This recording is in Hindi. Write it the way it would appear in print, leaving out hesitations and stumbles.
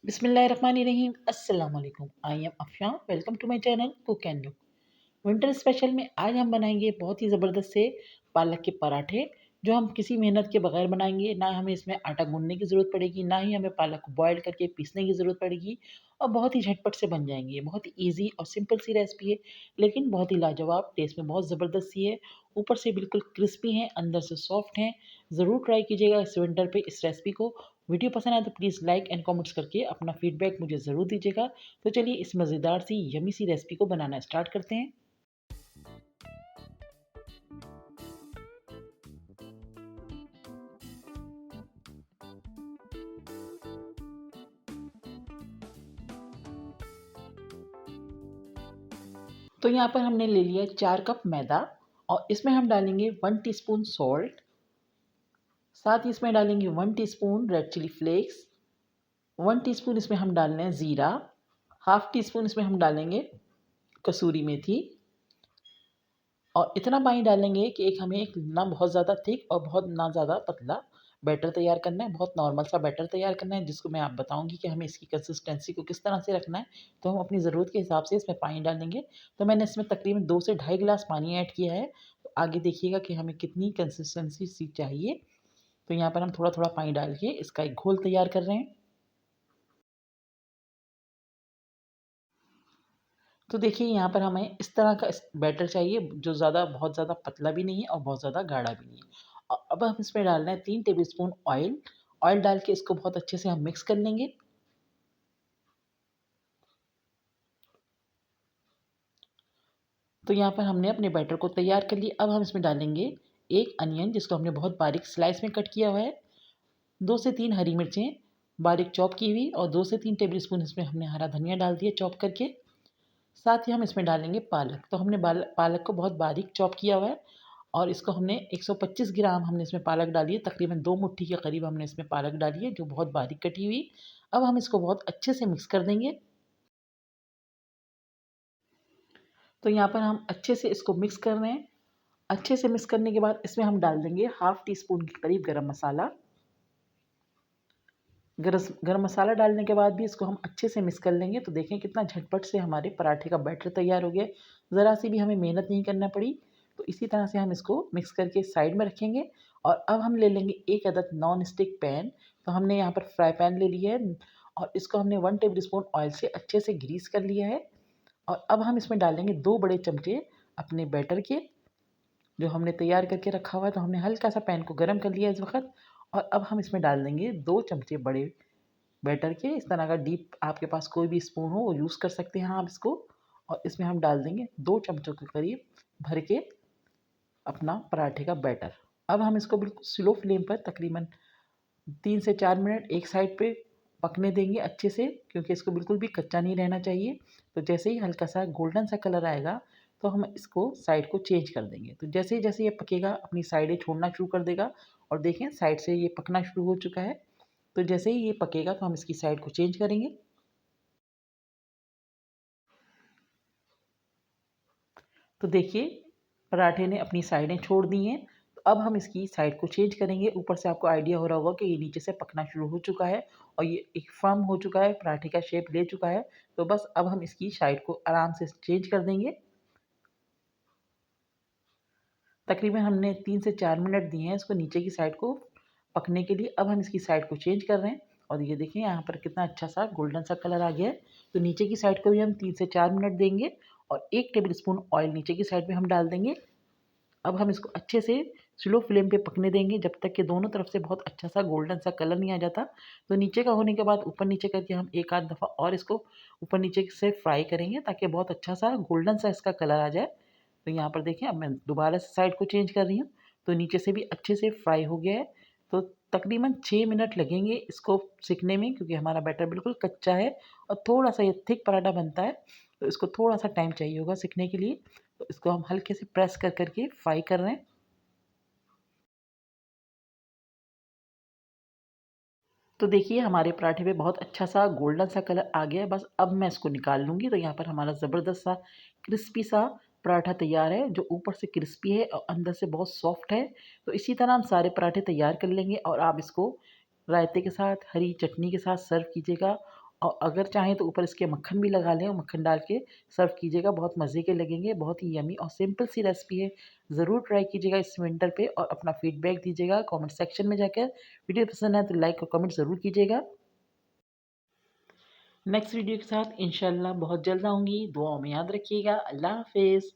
बिस्मिल्लाहिर्रहमानिर्रहीम अस्सलाम वालेकुम। I am Afshan. Welcome to my channel cook and look. Winter special में आज हम बनाएंगे बहुत ही ज़बरदस्त से पालक के पराठे, जो हम किसी मेहनत के बगैर बनाएंगे। ना हमें इसमें आटा गूंदने की ज़रूरत पड़ेगी, ना ही हमें पालक को बॉयल करके पीसने की ज़रूरत पड़ेगी, और बहुत ही झटपट से बन जाएंगे। ये बहुत ही ईजी और सिंपल सी रेसिपी है, लेकिन बहुत ही लाजवाब, टेस्ट में बहुत ज़बरदस्त सी है। ऊपर से बिल्कुल क्रिस्पी हैं, अंदर से सॉफ्ट हैं। ज़रूर ट्राई कीजिएगा इस विंटर पे इस रेसिपी को। वीडियो पसंद आए तो प्लीज़ लाइक एंड कमेंट्स करके अपना फीडबैक मुझे ज़रूर दीजिएगा। तो चलिए इस मज़ेदार सी यमी सी रेसिपी को बनाना स्टार्ट करते हैं। तो यहाँ पर हमने ले लिया 4 कप मैदा, और इसमें हम डालेंगे 1 टीस्पून सॉल्ट। साथ ही इसमें डालेंगे 1 teaspoon red chilli flakes. 1 teaspoon इसमें हम डाल रहे हैं ज़ीरा। हाफ टी स्पून इसमें हम डालेंगे कसूरी मेथी। और इतना पानी डालेंगे कि हमें एक ना बहुत ज़्यादा थिक और बहुत ना ज़्यादा पतला बैटर तैयार करना है। बहुत नॉर्मल सा बैटर तैयार करना है, जिसको मैं आप बताऊंगी कि हमें इसकी कंसिस्टेंसी को किस तरह से रखना है। तो हम अपनी ज़रूरत के हिसाब से इसमें पानी डालेंगे। तो मैंने इसमें तकरीबन 2 से ढाई गिलास पानी ऐड किया है। तो आगे देखिएगा कि हमें कितनी कंसिस्टेंसी सी चाहिए। तो यहाँ पर हम थोड़ा थोड़ा पानी डाल के इसका एक घोल तैयार कर रहे हैं। तो देखिए यहाँ पर हमें इस तरह का बैटर चाहिए, जो बहुत ज़्यादा पतला भी नहीं है और बहुत ज़्यादा गाढ़ा भी नहीं है। और अब हम इसमें डाल रहे हैं 3 टेबलस्पून ऑयल। ऑयल डाल के इसको बहुत अच्छे से हम मिक्स कर लेंगे। तो यहाँ पर हमने अपने बैटर को तैयार कर लिया। अब हम इसमें डालेंगे एक अनियन, जिसको हमने बहुत बारीक स्लाइस में कट किया हुआ है। 2 से 3 हरी मिर्चें बारीक चॉप की हुई, और 2 से 3 टेबलस्पून इसमें हमने हरा धनिया डाल दिया चॉप करके। साथ ही हम इसमें डालेंगे पालक। तो हमने पालक को बहुत बारीक चॉप किया हुआ है, और इसको हमने 125 ग्राम हमने इसमें पालक डाली है। तकरीबन 2 मुट्ठी के करीब हमने इसमें पालक डाली है, जो बहुत बारीक कटी हुई। अब हम इसको बहुत अच्छे से मिक्स कर देंगे। तो यहाँ पर हम अच्छे से इसको मिक्स कर रहे हैं। अच्छे से मिक्स करने के बाद इसमें हम डाल देंगे हाफ टी स्पून के करीब गरम मसाला। गरम मसाला डालने के बाद भी इसको हम अच्छे से मिक्स कर लेंगे। तो देखें कितना झटपट से हमारे पराठे का बैटर तैयार हो गया। ज़रा सी भी हमें मेहनत नहीं करना पड़ी। तो इसी तरह से हम इसको मिक्स करके साइड में रखेंगे। और अब हम ले लेंगे एक अदद नॉन स्टिक पैन। तो हमने यहाँ पर फ्राई पैन ले लिया है, और इसको हमने 1 टेबल स्पून ऑयल से अच्छे से ग्रीस कर लिया है। और अब हम इसमें डालेंगे 2 बड़े चमचे अपने बैटर के, जो हमने तैयार करके रखा हुआ है। तो हमने हल्का सा पैन को गर्म कर लिया इस वक्त। और अब हम इसमें डाल देंगे 2 चमचे बड़े बैटर के। इस तरह का डीप आपके पास कोई भी स्पून हो वो यूज़ कर सकते हैं आप इसको। और इसमें हम डाल देंगे 2 चमचों के करीब भर के अपना पराठे का बैटर। अब हम इसको बिल्कुल स्लो फ्लेम पर तकरीबन 3 से 4 मिनट एक साइड पे पकने देंगे अच्छे से, क्योंकि इसको बिल्कुल भी कच्चा नहीं रहना चाहिए। तो जैसे ही हल्का सा गोल्डन सा कलर आएगा, तो हम इसको साइड को चेंज कर देंगे। तो जैसे जैसे ये पकेगा अपनी साइडें छोड़ना शुरू कर देगा। और देखें साइड से ये पकना शुरू हो चुका है। तो जैसे ही ये पकेगा तो हम इसकी साइड को चेंज करेंगे। तो देखिए पराठे ने अपनी साइडें छोड़ दी हैं। तो अब हम इसकी साइड को चेंज करेंगे। ऊपर से आपको आइडिया हो रहा होगा कि ये नीचे से पकना शुरू हो चुका है, और ये एक फर्म हो चुका है, पराठे का शेप ले चुका है। तो बस अब हम इसकी साइड को आराम से चेंज कर देंगे। तकरीबन हमने 3 से 4 मिनट दिए हैं इसको नीचे की साइड को पकने के लिए। अब हम इसकी साइड को चेंज कर रहे हैं, और ये देखिए यहाँ पर कितना अच्छा सा गोल्डन सा कलर आ गया है। तो नीचे की साइड को भी हम 3 से 4 मिनट देंगे, और 1 टेबल स्पून ऑयल नीचे की साइड पे हम डाल देंगे। अब हम इसको अच्छे से स्लो फ्लेम पे पकने देंगे, जब तक कि दोनों तरफ से बहुत अच्छा सा गोल्डन सा कलर नहीं आ जाता। तो नीचे का होने के बाद ऊपर नीचे करके हम एक आध दफ़ा और इसको ऊपर नीचे से फ्राई करेंगे, ताकि बहुत अच्छा सा गोल्डन सा इसका कलर आ जाए। तो यहाँ पर देखिए अब मैं दोबारा से साइड को चेंज कर रही हूँ। तो नीचे से भी अच्छे से फ्राई हो गया है। तो तकरीबन 6 मिनट लगेंगे इसको सीखने में, क्योंकि हमारा बैटर बिल्कुल कच्चा है और थोड़ा सा ये थिक पराठा बनता है। तो इसको थोड़ा सा टाइम चाहिए होगा सीखने के लिए। तो इसको हम हल्के से प्रेस कर करके फ्राई कर रहे हैं। तो देखिए हमारे पराठे पे बहुत अच्छा सा गोल्डन सा कलर आ गया है। बस अब मैं इसको निकाल लूँगी। तो यहाँ पर हमारा ज़बरदस्त सा क्रिस्पी सा पराठा तैयार है, जो ऊपर से क्रिस्पी है और अंदर से बहुत सॉफ्ट है। तो इसी तरह हम सारे पराठे तैयार कर लेंगे, और आप इसको रायते के साथ, हरी चटनी के साथ सर्व कीजिएगा। और अगर चाहें तो ऊपर इसके मक्खन भी लगा लें और मक्खन डाल के सर्व कीजिएगा, बहुत मज़े के लगेंगे। बहुत ही यम्मी और सिंपल सी रेसिपी है। ज़रूर ट्राई कीजिएगा इस विंटर पे और अपना फीडबैक दीजिएगा कमेंट सेक्शन में जाकर। वीडियो पसंद आए तो लाइक और कमेंट ज़रूर कीजिएगा। नेक्स्ट वीडियो के साथ इंशाल्लाह बहुत जल्द आऊँगी। दुआओं में याद रखिएगा। अल्लाह हाफ़िज़।